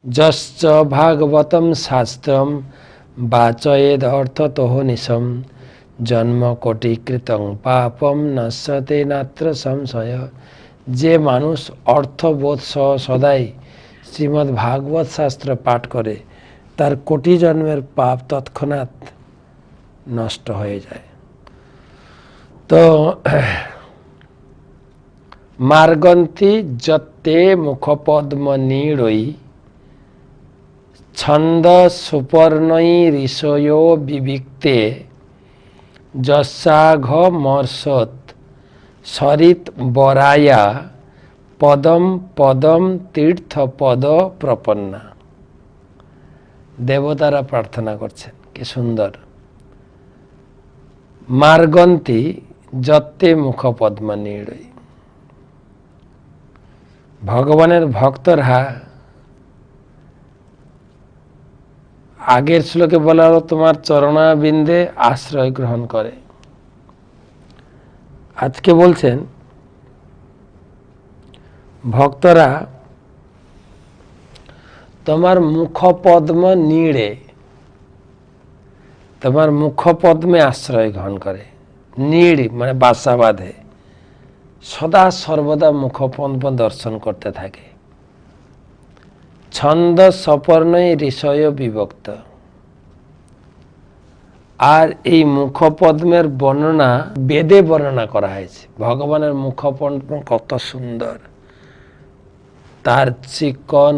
যশ্চ ভাগবতম শাস্ত্রম বাচয়েদ অর্থতোহনিশম জন্ম কোটি কৃতং পাপম নশ্যতে নাত্র সংশয়। যে মানুষ অর্থবোধ সহ সদাই শ্রীমদ্ ভাগবত শাস্ত্র পাঠ করে তার কোটি জন্মের পাপ তৎক্ষণাৎ নষ্ট হয়ে যায়। তো মার্গন্তি যত্তে মুখপদ্ম নীড়ৈ ছন্দ সুপর্ণৈ ঋষয়ো বিবিক্তে যস্যাঘ মর্ষত সরিত বরায়া পদম পদম তীর্থ পদ প্রপন্না। দেবতারা প্রার্থনা করছেন, কি সুন্দর। মার্গন্তি যত্তে মুখপদ্ম নীড়ৈ, ভগবানের ভক্তরা, আগের শ্লোকে বলা হলো তোমার চরণাবিন্দে আশ্রয় গ্রহণ করে, আজকে বলছেন ভক্তরা তোমার মুখপদ্ম নীড়ে, তোমার মুখপদ্মে আশ্রয় গ্রহণ করে। নীড় মানে বাসা বাঁধে, সদা সর্বদা মুখপদ্ম দর্শন করতে থাকে। ছন্দ সপর্ণই ঋষয় বিভক্ত, আর এই মুখপদ্মের বর্ণনা বেদে বর্ণনা করা হয়েছে। ভগবানের মুখপদ্ম কত সুন্দর, তার চিকন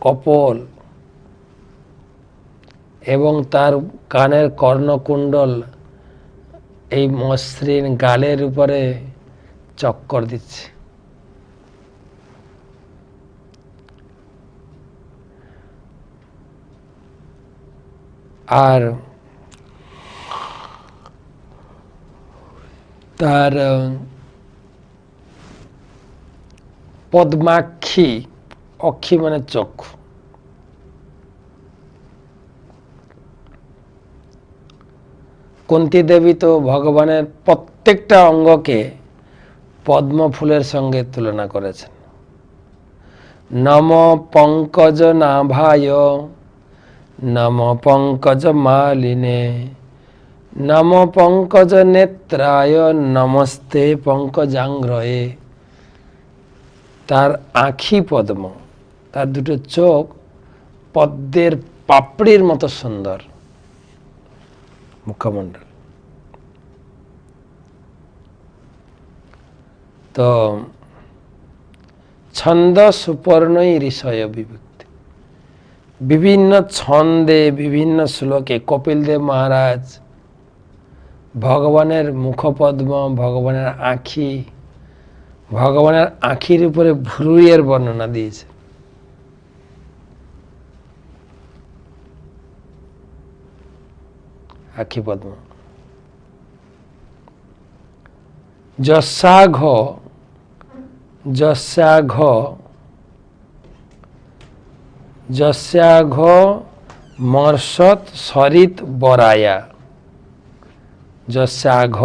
কপল এবং তার কানের কর্ণকুণ্ডল এই মসৃণ গালের উপরে চক্কর দিচ্ছে। আর তার পদ্মাক্ষী, অক্ষী মানে চক্ষু, কুন্তী দেবী তো ভগবানের প্রত্যেকটা অঙ্গকে পদ্ম ফুলের সঙ্গে তুলনা করেছেন। নম পঙ্কজ নাভায় নম পঙ্কজ মালিনে নম পঙ্কজ নেত্রায় নমস্তে পঙ্কজাঙ্ঘ্রয়ে। তার আঁখি পদ্ম, তার দুটো চোখ পদ্মের পাপড়ির মতো সুন্দর মুখমণ্ডল। তো ছন্দ সুপর্ণই ঋষয় বিভক্তি, বিভিন্ন ছন্দে বিভিন্ন শ্লোকে কপিলদেব মহারাজ ভগবানের মুখপদ্ম, ভগবানের আঁখি, ভগবানের আঁখির উপরে ভ্রুয়ের বর্ণনা দিয়েছে। আঁখি পদ্ম। যস্যাঘ, যস্যাঘ, যস্যাঘ মর্ষত সরিত বরায়া। যস্যাঘ,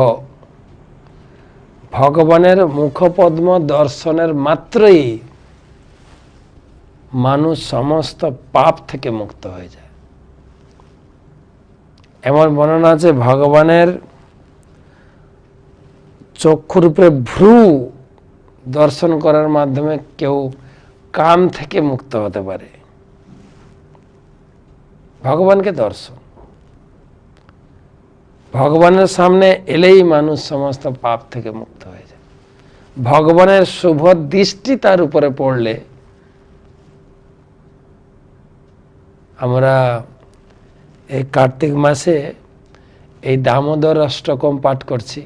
ভগবানের মুখপদ্ম দর্শনের মাত্রই মানুষ সমস্ত পাপ থেকে মুক্ত হয়ে যায়। এমন বর্ণনা আছে ভগবানের চক্ষুর উপরে ভ্রু দর্শন করার মাধ্যমে কেউ কাম থেকে মুক্ত হতে পারে। ভগবানকে দর্শন, ভগবানের সামনে এলেই মানুষ সমস্ত পাপ থেকে মুক্ত হয়ে যায়। ভগবানের শুভ দৃষ্টি তার উপরে পড়লে, আমরা এই কার্তিক মাসে এই দামোদর অষ্টকম পাঠ করছি।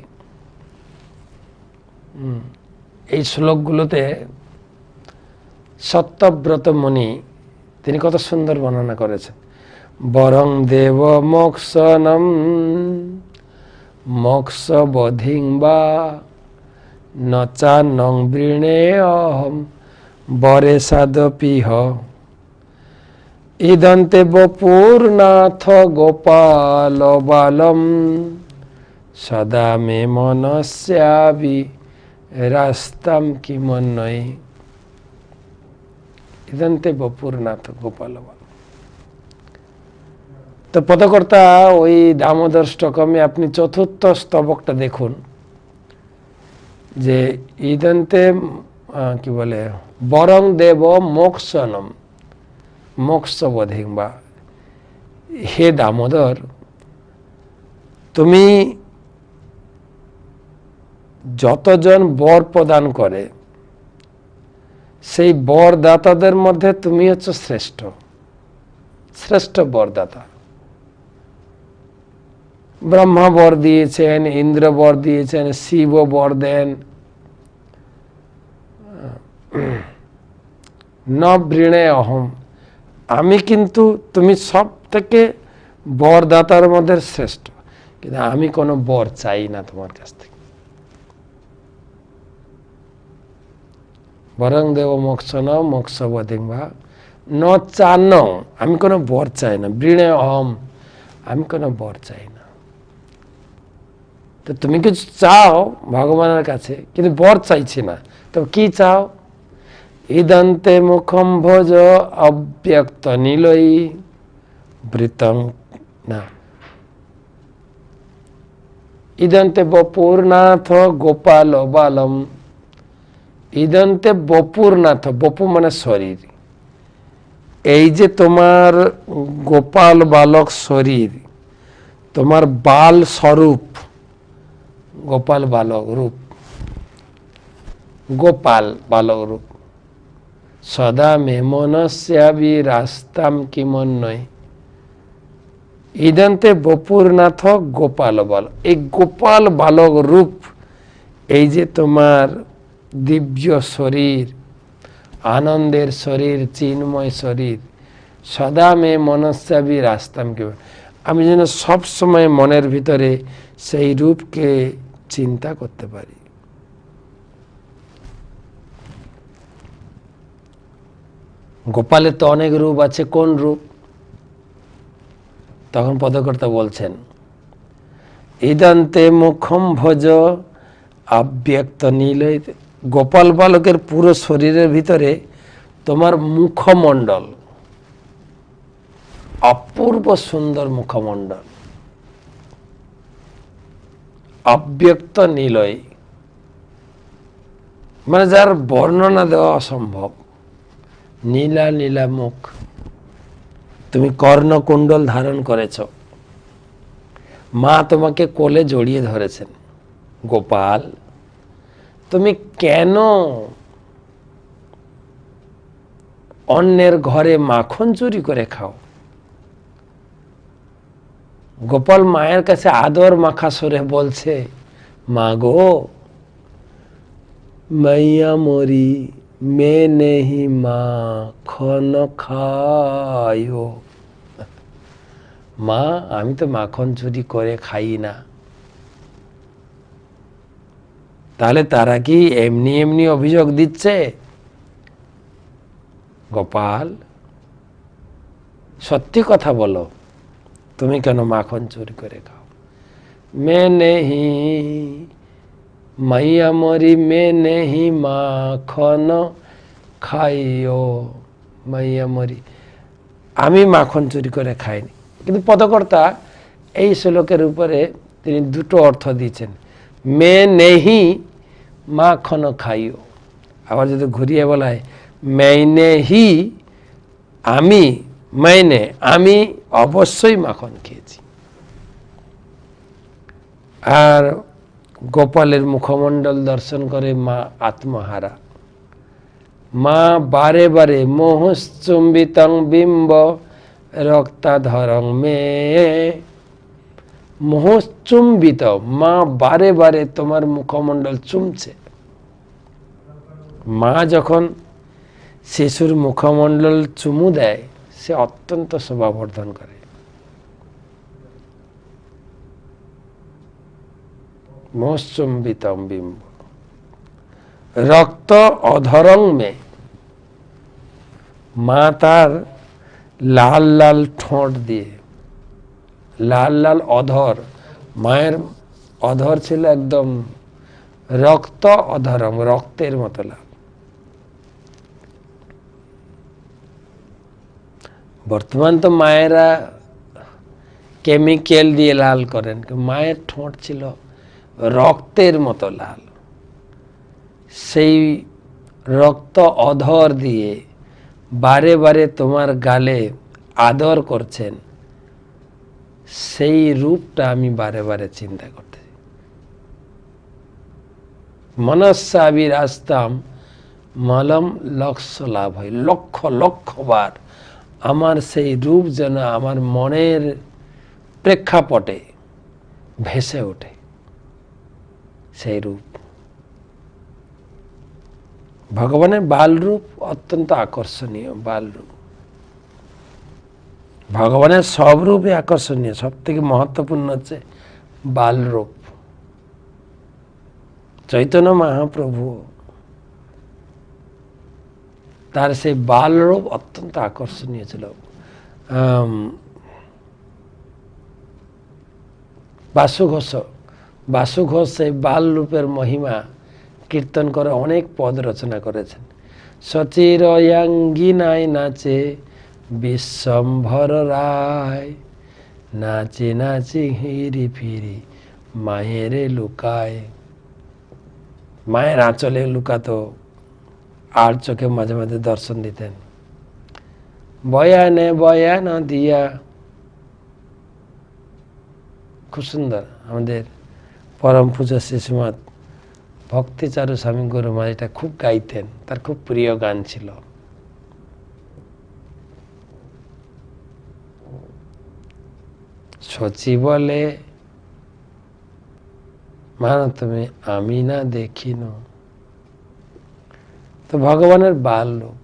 এই শ্লোকগুলোতে সত্যব্রত মুনি তিনি কত সুন্দর বর্ণনা করেছেন। বরং দেব মোক্ষণম মোক্ষ বোধিং বা নচানং বৃণে অহম বরে সাদপিহ ইদন্তে বপুরনাথ গোপাল বালম সদা মে মনস্যাবি রাস্তাম কিমন্বয়ী। ইদন্তে বপুরনাথ গোপাল বাল। তো পদকর্তা ওই দামোদর ষ্টকমে আপনি চতুর্থ স্তবকটা দেখুন যে ইদন্তে কি বলে বরং দেব মোক্ষণম মোক্ষবোধিং, বা হে দামোদর তুমি যতজন বর প্রদান করে সেই বরদাতাদের মধ্যে তুমি হচ্ছে শ্রেষ্ঠ, শ্রেষ্ঠ বরদাতা। ব্রহ্মা বর দিয়েছেন, ইন্দ্র বর দিয়েছেন, শিব বর দেন, ন বৃণে অহম, আমি কিন্তু তুমি সব থেকে বরদাতার মধ্যে শ্রেষ্ঠ, কিন্তু আমি কোনো বর চাই না তোমার কাছ থেকে। বরং দেব মোক্ষণ মোক্ষবোধিং বা ন চান, আমি কোনো বর চাই না, বৃণে অহম, আমি কোনো বর চাই না। তো তুমি কিছু চাও ভগবানের কাছে, কিন্তু বর চাইছি না, তো কি চাও? ইদন্তে মুখম ভোজ অব্যক্ত নীলই বৃতং, না, ইদন্তে বপুরনাথ গোপাল বালম, ইদন্তে বপুরনাথ, বপু মানে শরীর, এই যে তোমার গোপাল বালক শরীর, তোমার বাল স্বরূপ গোপাল বালক রূপ, গোপাল বালক রূপ, সদা মে মনস্যাবি রাস্তাম কিমন্বয়, ইদন্তে বপুরনাথ গোপাল বালক, এই গোপাল বালক রূপ, এই যে তোমার দিব্য শরীর, আনন্দের শরীর, চিন্ময় শরীর, সদা মে মনস্যাবি রাস্তাম কিমন্বয়, আমি যেন সবসময় মনের ভিতরে সেই রূপকে চিন্তা করতে পারি। গোপালের তো অনেক রূপ আছে, কোন রূপ? তখন পদকর্তা বলছেন ইদন্তে মুখম ভোজ অব্যক্ত নীল, গোপাল বালকের পুরো শরীরের ভিতরে তোমার মুখমণ্ডল, অপূর্ব সুন্দর মুখমণ্ডল, অব্যক্ত নীলয়, মানে যার বর্ণনা দেওয়া অসম্ভব, নীলা নীলা মুখ। তুমি কর্ণকুণ্ডল ধারণ করেছ, মা তোমাকে কোলে জড়িয়ে ধরেছেন। গোপাল, তুমি কেন অন্যের ঘরে মাখন চুরি করে খাও? গোপাল মায়ের কাছে আদর মাখা সরে বলছে, মা গো, মাইয়া মরি মে নেহি মাখন খায়ো, মা আমি তো মাখন চুরি করে খাই না। তাহলে তারা কি এমনি এমনি অভিযোগ দিচ্ছে? গোপাল, সত্যি কথা বলো, তুমি কেন মাখন চুরি করে খাও? মে নেহি মাইয়া মরি মে নেহি মাখন খাইও, মাইয়া মরি, আমি মাখন চুরি করে খাইনি। কিন্তু পদকর্তা এই শ্লোকের উপরে তিনি দুটো অর্থ দিয়েছেন, মে নেহি মাখন খাইও, আবার যদি ঘুরিয়ে বলা হয় মেনে হি, আমি, মেনে আমি অবশ্যই মাখন খেয়েছি। আর গোপালের মুখমণ্ডল দর্শন করে মা আত্মহারা, মা বারে বারে মোহশ্চুম্বিতং বিম্ব রক্তাধরং মে, মোহশ্চুম্বিত, মা বারে বারে তোমার মুখমণ্ডল চুমছে। মা যখন শিশুর মুখমণ্ডল চুমু দেয়, সে অত্যন্ত শোভাবর্ধন করে। মোহশ্চুম্বিতং বিম্ব রক্ত অধরং মে, মা তার লাল লাল ঠোঁট দিয়ে, লাল লাল অধর, মায়ের অধর ছিল একদম রক্ত অধরং, রক্তের মতো লাল। বর্তমান তো মায়েরা কেমিক্যাল দিয়ে লাল করেন, মায়ের ঠোঁট ছিল রক্তের মতো লাল। সেই রক্ত অধর দিয়ে বারে বারে তোমার গালে আদর করছেন, সেই রূপটা আমি বারে বারে চিন্তা করতেছি। মনস্যাবিরাস্তাম মলম লক্ষ লাভ হয়, লক্ষ লক্ষ বার আমার সেই রূপ যেন আমার মনের প্রেক্ষাপটে ভেসে ওঠে। সেই রূপ ভগবানের বাল রূপ অত্যন্ত আকর্ষণীয়। বাল রূপ ভগবানের সব রূপই আকর্ষণীয়, সব থেকে মহত্বপূর্ণ হচ্ছে বাল রূপ। চৈতন্য মহাপ্রভু তার সেই বাল রূপ অত্যন্ত আকর্ষণীয় ছিল। বাসু ঘোষ সেই বাল রূপের মহিমা কীর্তন করে অনেক পদ রচনা করেছেন। সচিরয়াঙ্গিনায় নাচে বিশ্বম্ভর রায়, নাচে নাচে হিরি ফিরি মায়েরে লুকায়। মায়ের আঁচলে লুকাতো, আর চোখে মাঝে মাঝে দর্শন দিতেন। বয়ানে বয়ান দিয়া, খুব সুন্দর। আমাদের পরম পূজা শিশুমাত ভক্তিচারু স্বামী গুরুমা এটা খুব গাইতেন, তার খুব প্রিয় গান ছিল। সচি বলে মানো তুমি আমি না দেখিন। তো ভগবানের বাল রূপ,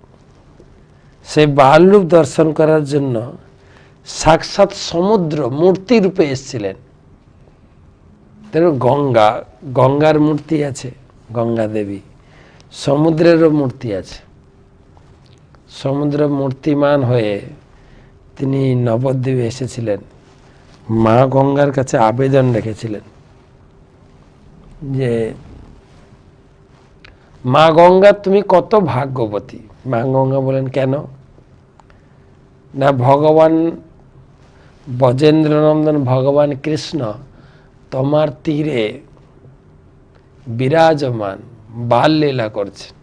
সেই বাল রূপ দর্শন করার জন্য সাক্ষাৎ সমুদ্র মূর্তি রূপে এসেছিলেন। গঙ্গার মূর্তি আছে, গঙ্গা দেবী। সমুদ্রেরও মূর্তি আছে। সমুদ্র মূর্তিমান হয়ে তিনি নবদ্বীপে এসেছিলেন। মা গঙ্গার কাছে আবেদন রেখেছিলেন যে মা গঙ্গা তুমি কত ভাগ্যবতী। মা গঙ্গা বলেন কেন না, ভগবান ব্রজেন্দ্রনন্দন ভগবান কৃষ্ণ তোমার তীরে বিরাজমান বাল লীলা করছেন।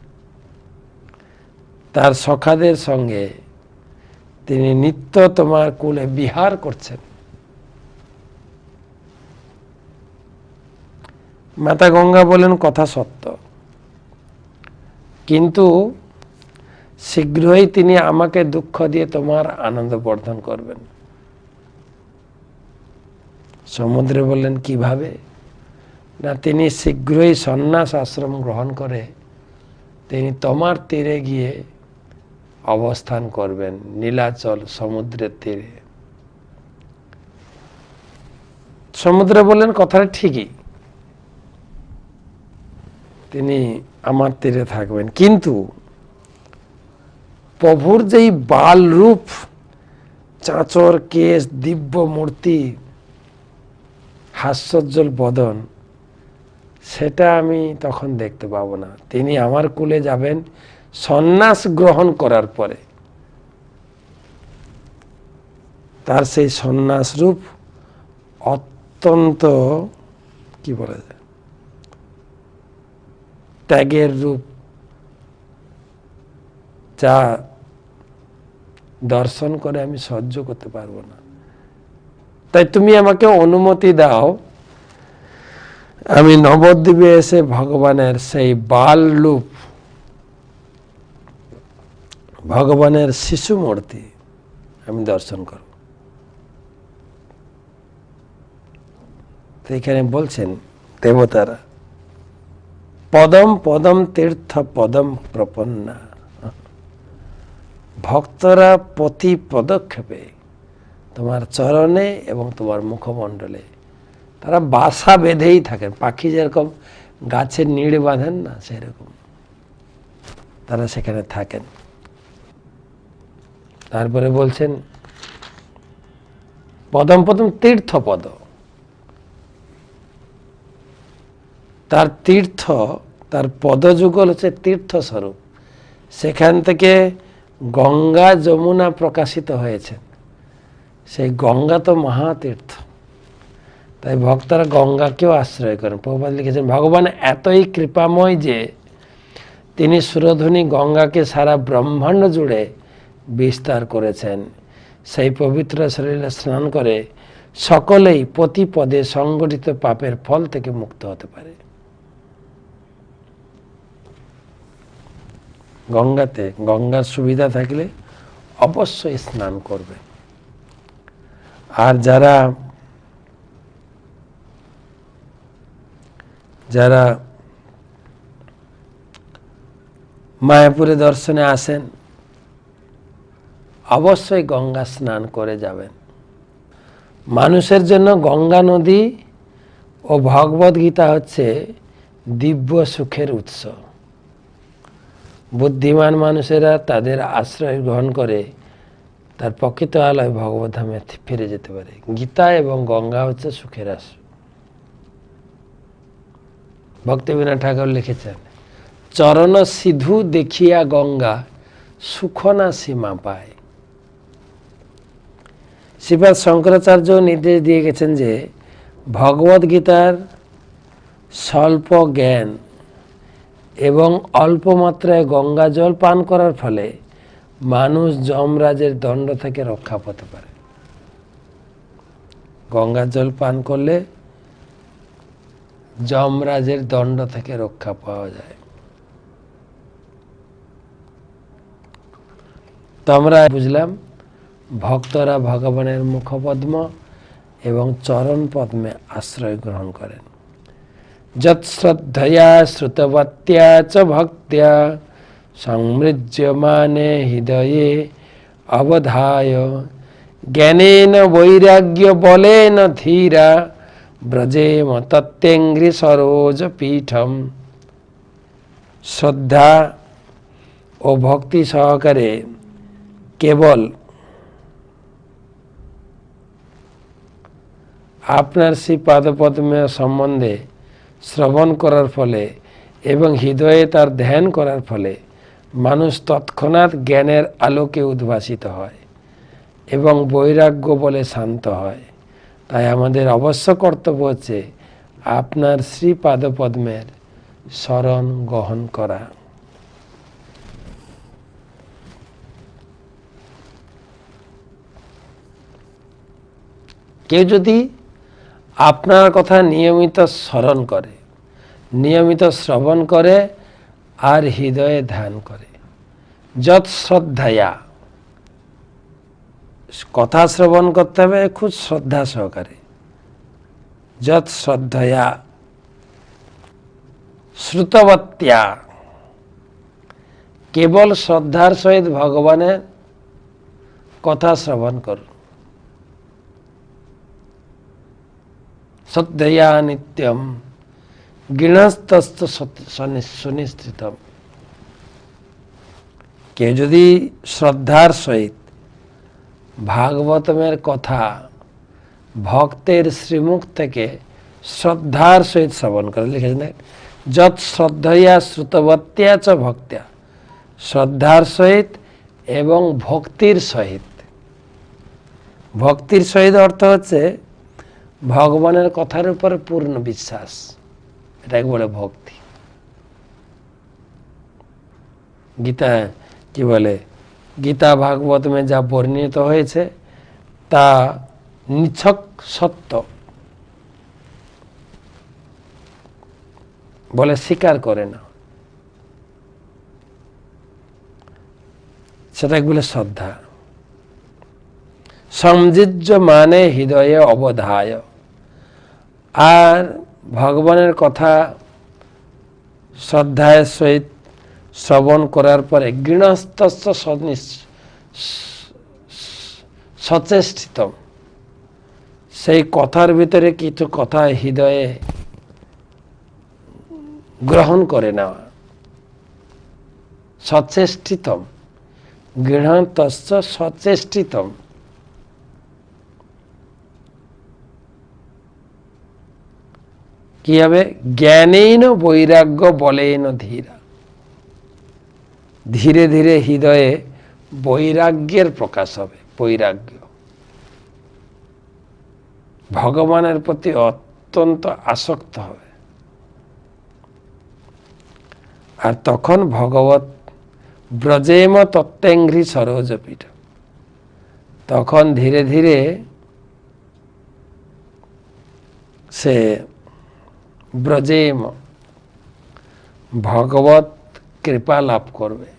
তার সখাদের সঙ্গে তিনি নিত্য তোমার কুলে বিহার করছেন। মাতা গঙ্গা বলেন কথা সত্য, কিন্তু শীঘ্রই তিনি আমাকে দুঃখ দিয়ে তোমার আনন্দ বর্ধন করবেন। সমুদ্রে বললেন কিভাবে না, তিনি শীঘ্রই সন্ন্যাস আশ্রম গ্রহণ করে তিনি তোমার তীরে গিয়ে অবস্থান করবেন, নীলাচল সমুদ্রের তীরে। সমুদ্রে বললেন কথাটা ঠিকই, তিনি আমার তীরে থাকবেন, কিন্তু প্রভুর যেই বাল রূপ, চাঁচর কেশ, দিব্য মূর্তি, হাস্যোজ্জ্বল বদন, সেটা আমি তখন দেখতে পাবো না। তিনি আমার কুলে যাবেন সন্ন্যাস গ্রহণ করার পরে। তার সেই সন্ন্যাস রূপ অত্যন্ত কি বলা যায়, ত্যাগের রূপ, যা দর্শন করে আমি সহ্য করতে পারবো না। তাই তুমি আমাকে অনুমতি দাও, আমি নবদ্বীপে এসে ভগবানের সেই বাল রূপ, ভগবানের শিশু মূর্তি আমি দর্শন করব। তো এখানে বলছেন দেবতারা, পদম পদম তীর্থ পদম প্রপন্না, ভক্তরা প্রতি পদক্ষেপে তোমার চরণে এবং তোমার মুখমণ্ডলে তারা বাসা বেঁধেই থাকেন। পাখি যেরকম গাছের নিড়ে বাঁধেন না, সেরকম তারা সেখানে থাকেন। তারপরে বলছেন পদম পদম তীর্থ পদ, তার তীর্থ, তার পদযুগল হচ্ছে তীর্থস্বরূপ। সেখান থেকে গঙ্গা যমুনা প্রকাশিত হয়েছে, সেই গঙ্গা তো মহাতীর্থ, তাই ভক্তরা গঙ্গাকেও আশ্রয় করেন। প্রভুপাদ লিখেছেন, ভগবান এতই কৃপাময় যে তিনি সুরধুনী গঙ্গাকে সারা ব্রহ্মাণ্ড জুড়ে বিস্তার করেছেন। সেই পবিত্র শরীরে স্নান করে সকলেই প্রতি পদে সংগঠিত পাপের ফল থেকে মুক্ত হতে পারে। গঙ্গাতে, গঙ্গার সুবিধা থাকলে অবশ্যই স্নান করবে। আর যারা যারা মায়াপুরে দর্শনে আসেন অবশ্যই গঙ্গা স্নান করে যাবেন। মানুষের জন্য গঙ্গা নদী ও ভগবদ গীতা হচ্ছে দিব্য সুখের উৎস। বুদ্ধিমান মানুষেরা তাদের আশ্রয় গ্রহণ করে তার প্রকৃত আলয় ভগবত ধামে ফিরে যেতে পারে। গীতা এবং গঙ্গা হচ্ছে সুখের আশ্রয়। ভক্তিবিনোদ ঠাকুর লিখেছেন, চরণ সিধু দেখিয়া গঙ্গা সুখ না সীমা পায়। শ্রীপাদ শঙ্করাচার্য নির্দেশ দিয়ে গেছেন যে ভগবদ গীতার স্বল্প জ্ঞান এবং অল্প মাত্রায় গঙ্গা জল পান করার ফলে মানুষ যমরাজের দণ্ড থেকে রক্ষা পেতে পারে। গঙ্গা জল পান করলে যমরাজের দণ্ড থেকে রক্ষা পাওয়া যায়। তো আমরা বুঝলাম ভক্তরা ভগবানের মুখপদ্ম এবং চরণ পদ্মে আশ্রয় গ্রহণ করেন। যৎ শ্রদ্ধয়া শ্রুতবত্যা চ ভক্ত্যা সংমৃজ্যমানে হৃদয়ে অবধায় জ্ঞানেন বৈরাগ্য বলেন ধীরা ব্রজেম তত্ত্বেঙ্ঘ্রি সরোজ পীঠম। শ্রদ্ধা ও ভক্তি সহকারে কেবল আপনার সেই পাদপদ্মের সম্বন্ধে শ্রবণ করার ফলে এবং হৃদয়ে তার ধ্যান করার ফলে মানুষ তৎক্ষণাৎ জ্ঞানের আলোকে উদ্ভাসিত হয় এবং বৈরাগ্য বলে শান্ত হয়। তাই আমাদের অবশ্য কর্তব্য হচ্ছে আপনার শ্রীপাদপদ্মের শরণ গ্রহণ করা। কেউ যদি আপনার কথা নিয়মিত স্মরণ করে, নিয়মিত শ্রবণ করে আর হৃদয়ে ধ্যান করে, যৎ শ্রদ্ধায়া, কথা শ্রবণ করতে হবে খুব শ্রদ্ধা সহকারে, যৎ শ্রদ্ধয়া শ্রুতবত্যা, কেবল শ্রদ্ধার সহিত ভগবানের কথা শ্রবণ করুন। শ্রদ্ধয়া নিত্যম গৃহস্থস্থ সুনিশ্চিতম। কেউ যদি শ্রদ্ধার সহিত ভাগবতমের কথা ভক্তের শ্রীমুখ থেকে শ্রদ্ধার সহিত শ্রবণ করে, লিখেছেন যৎ শ্রদ্ধয়া শ্রুতবত্যা চ ভক্ত্যা, শ্রদ্ধার সহিত এবং ভক্তির সহিত। ভক্তির সহিত অর্থ হচ্ছে ভগবানের কথার উপর পূর্ণ বিশ্বাস, এটাকে বলে ভক্তি। গীতা কি বলে, গীতা ভাগবতমে যা বর্ণিত হয়েছে তা নিছক সত্য বলে স্বীকার করে না, সেটাকে বলে শ্রদ্ধা। সমজিজ্য মানে হৃদয়ে অবধায়, আর ভগবানের কথা শ্রদ্ধার সহিত শ্রবণ করার পরে গৃহস্থস্থ সচেষ্টিত, সেই কথার ভিতরে কিছু কথা হৃদয়ে গ্রহণ করে নেওয়া। সচেষ্টিতম, গৃহস্থ সচেষ্টিতম। কি হবে? জ্ঞানেন বৈরাগ্য বলেন ধীরা, ধীরে ধীরে হৃদয়ে বৈরাগ্যের প্রকাশ হবে। বৈরাগ্য ভগবানের প্রতি অত্যন্ত আসক্ত হবে। আর তখন ভগবত ব্রজেম তত্ত্বেঙ্ঘ্রি সরোজপীঠ, তখন ধীরে ধীরে সে ব্রজেম ভগবত কৃপা লাভ করবে।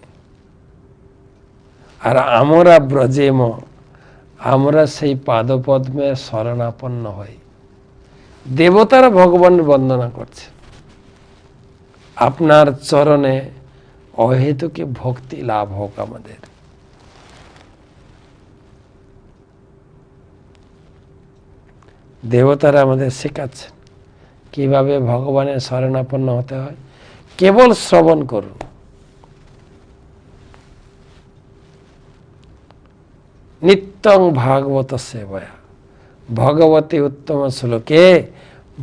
আর আমরা ব্রজেম, আমরা সেই পাদপদ্মে শরণাপন্ন হই। দেবতারা ভগবানের বন্দনা করছে, আপনার চরণে অহেতুকি ভক্তি লাভ হোক আমাদের। দেবতারা আমাদের শেখাচ্ছেন কিভাবে ভগবানের শরণাপন্ন হতে হয়। কেবল শ্রবণ করুন, নিত্যং ভাগবত সেবয়া ভগবতী উত্তম শ্লোকে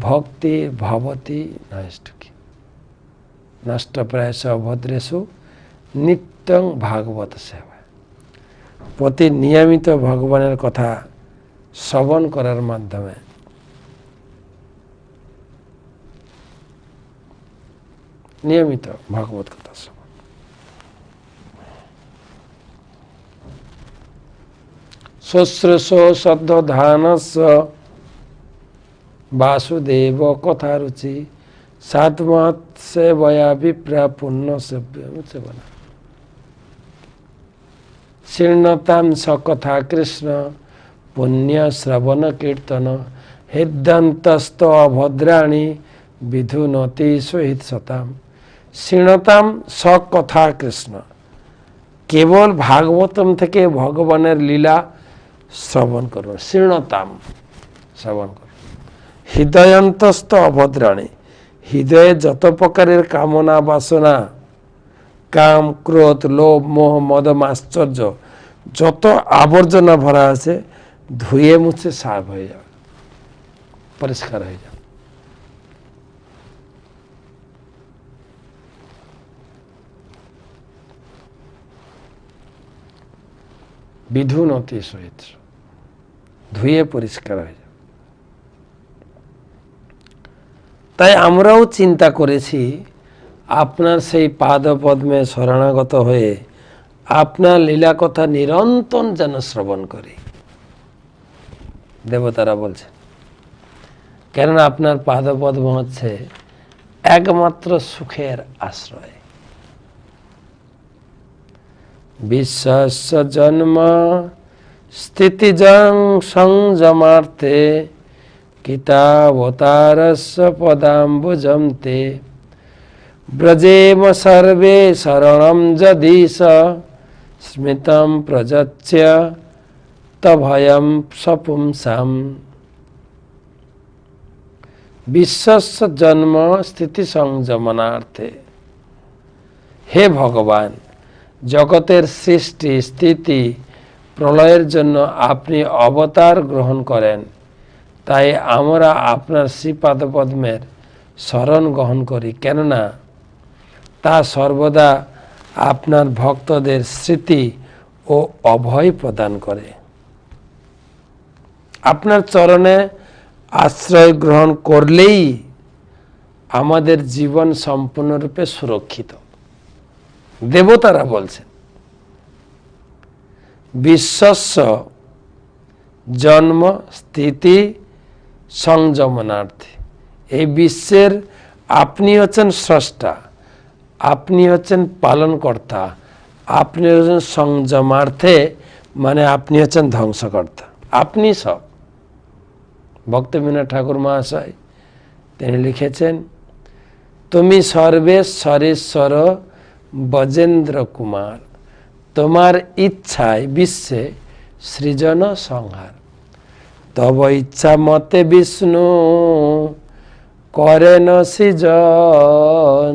ভক্তি ভবতি নৈষ্ঠুকি নষ্টপ্রায়শ অভদ্রেষু নিত্যং ভাগবত সেবা। প্রতি নিয়মিত ভগবানের কথা শ্রবণ করার মাধ্যমে নিয়মিত ভাগবত কথা শ্রবণ। শুশ্রূষ শ্রদ্ধধানস্য বাসুদেব কথা রুচি সাত্মৎ সেবয়া বিপ্রা পুণ্য সেবনা শীর্ণতাম সকথা কৃষ্ণ পুণ্য শ্রবণ কীর্তন হৃদন্তস্ত অভদ্রাণী বিধুনতি সহিত সতাম। শীর্ণতাম সকথা কৃষ্ণ, কেবল ভাগবতম থেকে ভগবানের লীলা শ্রবণ করুন। শীর্ণতাম শ্রবণ করুন। হৃদয়ন্তস্থ অভদ্রাণী, হৃদয়ে যত প্রকারের কামনা বাসনা, কাম ক্রোধ লোভ মোহ মদ আশ্চর্য, যত আবর্জনা ভরা আছে ধুয়ে মুছে সাফ হয়ে যাবে, পরিষ্কার হয়ে যাবে। বিধুনতি সহিত, ধুয়ে পরিষ্কার হয়ে যাবে। তাই আমরাও চিন্তা করেছি আপনার সেই পাদপদ্মে শরণাগত হয়ে আপনার লীলা কথা নিরন্তর যেন শ্রবণ করি। দেবতারা বলছেন, কেননা আপনার পাদপদ্ম হচ্ছে একমাত্র সুখের আশ্রয়। বিশ্বস্য জন্ম স্থিতিজং সংযমার্থে কিতাবতারস্য পদাম্বুজম তে ব্রজেম সর্বে শরণম যদিশ স্মৃতম প্রযচ্য তভয়ম সপুংসাম। বিশ্বস্য জন্ম স্থিতি সংযমনার্থে, হে ভগবান, জগতের সৃষ্টি স্থিতি প্রলয়ের জন্য আপনি অবতার গ্রহণ করেন, তাই আমরা আপনার শ্রীপাদপদ্মের শরণ গ্রহণ করি, কেননা তা সর্বদা আপনার ভক্তদের স্মৃতি ও অভয় প্রদান করে। আপনার চরণে আশ্রয় গ্রহণ করলেই আমাদের জীবন সম্পূর্ণরূপে সুরক্ষিত। দেবতারা বলছেন, বিশ্বস্য জন্ম স্থিতি সংযমনার্থে, এই বিশ্বের আপনি হচ্ছেন স্রষ্টা, আপনি হচ্ছেন পালনকর্তা, আপনি হচ্ছেন সংযমার্থে, মানে আপনি হচ্ছেন ধ্বংসকর্তা, আপনি সব। ভক্তবিনোদ ঠাকুর মহাশয় তিনি লিখেছেন, তুমি সর্বেশ্বরেশ্বর বজেন্দ্র কুমার, তোমার ইচ্ছায় বিশ্বে সৃজন সংহার। তব ইচ্ছা মতে বিষ্ণু করেন সৃজন,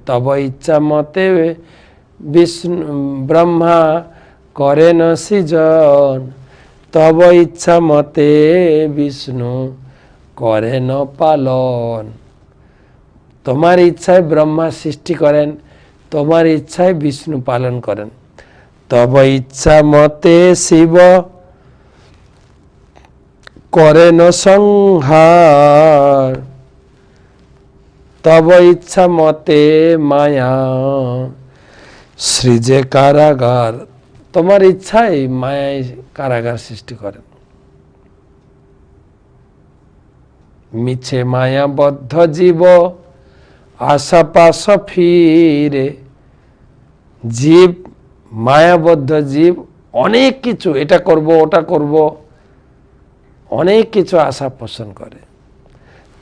তব ইচ্ছা মতে বিষ্ণু ব্রহ্মা করেন সৃজন, তব ইচ্ছা মতে বিষ্ণু করেন পালন। তোমার ইচ্ছায় ব্রহ্মা সৃষ্টি করেন, তোমার ইচ্ছায় বিষ্ণু পালন করেন। তব ইচ্ছা মতে শিব করেন সংহার, তব ইচ্ছা মতে মায়া সৃজে কারাগার। তোমার ইচ্ছায় মায়ায় কারাগার সৃষ্টি করেন। মিছে মায়াবদ্ধ জীব আশাপাশ ফিরে। জীব, মায়াবদ্ধ জীব অনেক কিছু, এটা করব ওটা করব, অনেক কিছু আশা পোষণ করে।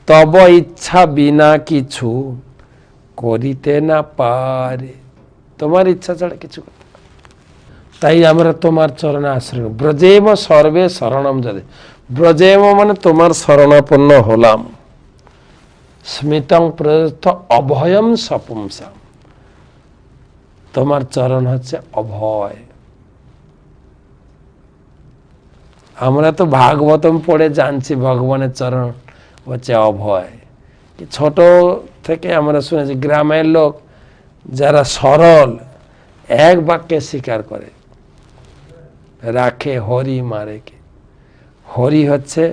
তব ইচ্ছা বিনা কিছু করিতে না পারে। তোমার ইচ্ছা ছাড়া কিছু করতে পারে। তাই আমরা তোমার চরণে আশ্রয়। ব্রজেম সর্বে শরণম যদি। ব্রজেম মানে তোমার শরণাপন্ন হলাম। স্মিতং প্রদত্ত অভয়ম সপুংসাম। তোমার চরণ হচ্ছে অভয়। আমরা তো ভাগবতম পড়ে জানছি ভগবানের চরণ হচ্ছে অভয়। ছোট থেকে আমরা শুনেছি গ্রামের লোক যারা সরল এক বাক্যে স্বীকার করে, রাখে হরি মারেকে। হরি হচ্ছে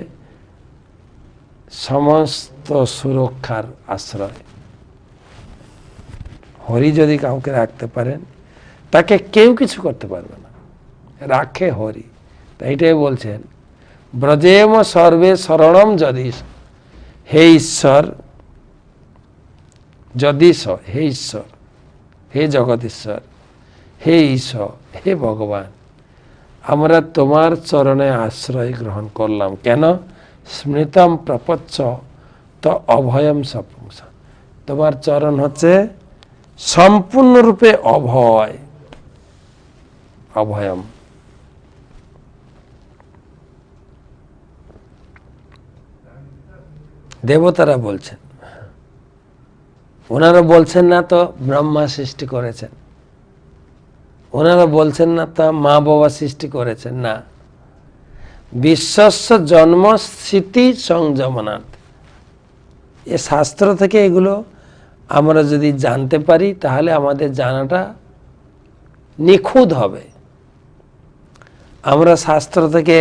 সমস্ত সুরক্ষার আশ্রয়। হরি যদি কাউকে রাখতে পারেন তাকে কেউ কিছু করতে পারবে না। রাখে হরি। তাই এটাই বলছেন ব্রজেম সর্বে শরণম যদিস। হে ঈশ্বর, যদিস, হে ঈশ্বর, হে জগদীশ্বর, হে ঈশ্বর, হে ভগবান, আমরা তোমার চরণে আশ্রয় গ্রহণ করলাম। কেন? স্মৃতম প্রপচ্ছ তো অভয়ম সপুংস। তোমার চরণ হচ্ছে সম্পূর্ণরূপে অভয়। অভয়ম। দেবতারা বলছেন, ওনারা বলছেন না তো ব্রহ্মা সৃষ্টি করেছেন, ওনারা বলছেন না তা মা বাবা সৃষ্টি করেছেন, না। বিশ্বস্য জন্ম স্থিতি সংযমনাথ। এ শাস্ত্র থেকে এগুলো আমরা যদি জানতে পারি তাহলে আমাদের জানাটা নিখুঁত হবে। আমরা শাস্ত্র থেকে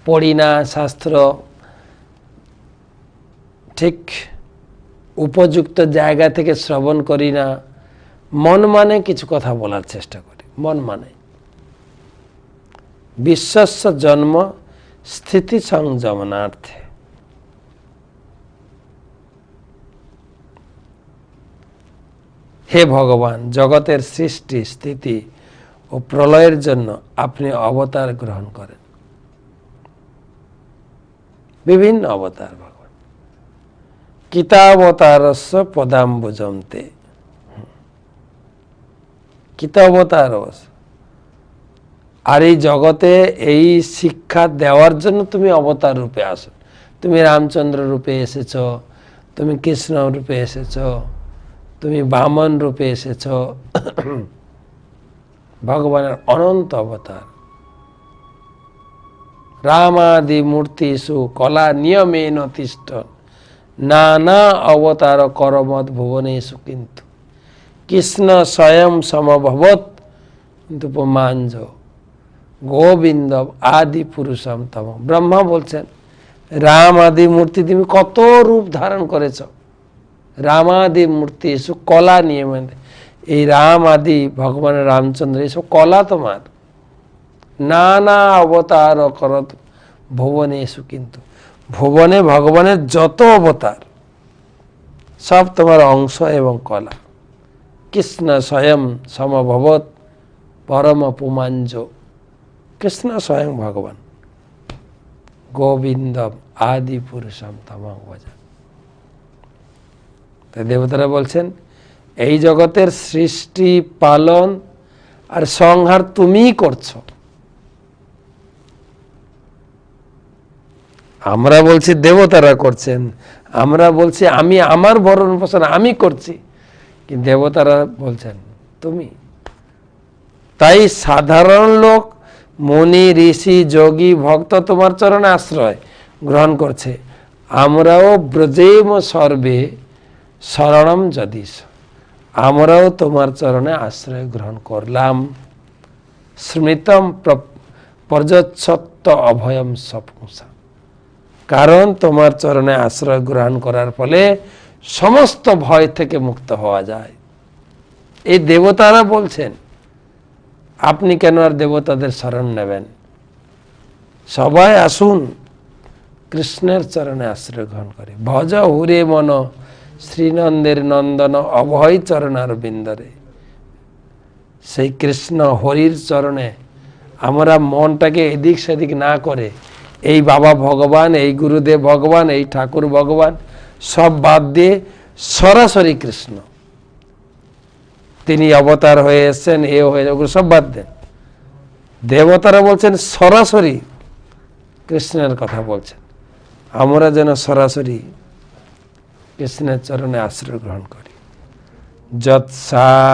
পড়ি না, শাস্ত্র ঠিক উপযুক্ত জায়গা থেকে শ্রবণ করি না, মন মানে কিছু কথা বলার চেষ্টা করি, মন মানে। বিশ্বস্য জন্ম স্থিতি সংযমনার্থে। হে ভগবান, জগতের সৃষ্টি, স্থিতি ও প্রলয়ের জন্য আপনি অবতার গ্রহণ করেন। বিভিন্ন অবতার ভগবান। কিতাবতারস্য পদাম্বুজন্তে। কিতাবতার। আর এই জগতে এই শিক্ষা দেওয়ার জন্য তুমি অবতার রূপে আসো। তুমি রামচন্দ্র রূপে এসেছ, তুমি কৃষ্ণ রূপে এসেছ, তুমি বামন রূপে এসেছ। ভগবানের অনন্ত অবতার। রামাদি মূর্তিষু কলা নিয়মেন তিষ্ঠ নানা অবতার করমত ভুবনেষু। কিন্তু কৃষ্ণ স্বয়ং সমভবত কিন্তু পুমাঞ্জ গোবিন্দ আদি পুরুষম তম। ব্রহ্মা বলছেন রাম আদি মূর্তি তুমি কত রূপ ধারণ করেছ। রামাদি মূর্তি এসব কলা নিয়মে। এই রাম আদি ভগবানের রামচন্দ্র এসব কলা তোমার। নানা অবতার করত ভুবনে এসু। কিন্তু ভুবনে ভগবানের যত অবতার সব তোমার অংশ এবং কলা। কৃষ্ণ স্বয়ং সমভবত পরম পুমাঞ্জ। কৃষ্ণ স্বয়ং ভগবান। গোবিন্দ আদি পুরুষম তমং ভজ। তাই দেবতারা বলছেন এই জগতের সৃষ্টি, পালন আর সংহার তুমিই করছো। আমরা বলছি দেবতারা করছেন, আমরা বলছি আমি আমার ভরণ পোষণ আমি করছি, কিন্তু দেবতারা বলছেন তুমি। তাই সাধারণ লোক, মুনি, ঋষি, যোগী, ভক্ত তোমার চরণে আশ্রয় গ্রহণ করছে। আমরাও ব্রজেম সর্বে শরণম যদিস। আমরাও তোমার চরণে আশ্রয় গ্রহণ করলাম। স্মৃতম পর্যচ্ছত্ত অভয়ম সপুংসা, কারণ তোমার চরণে আশ্রয় গ্রহণ করার ফলে সমস্ত ভয় থেকে মুক্ত হওয়া যায়। এই দেবতারা বলছেন, আপনি কেন আর দেবতাদের শরণ নেবেন? সবাই আসুন কৃষ্ণের চরণে আশ্রয় গ্রহণ করে। ভজ হুরে মন শ্রীনন্দের নন্দন অভয় চরণার বিন্দরে। সেই কৃষ্ণ হরির চরণে আমরা মনটাকে এদিক সেদিক না করে, এই বাবা ভগবান, এই গুরুদেব ভগবান, এই ঠাকুর ভগবান সব বাদ দিয়ে সরাসরি কৃষ্ণ, তিনি অবতার হয়ে এসছেন, এ হয়ে ওগুলো সব বাদ দেন। দেবতারা বলছেন সরাসরি কৃষ্ণের কথা বলছেন, আমরা যেন সরাসরি কৃষ্ণের চরণে আশ্রয় গ্রহণ করি। যৎসানুবন্ধে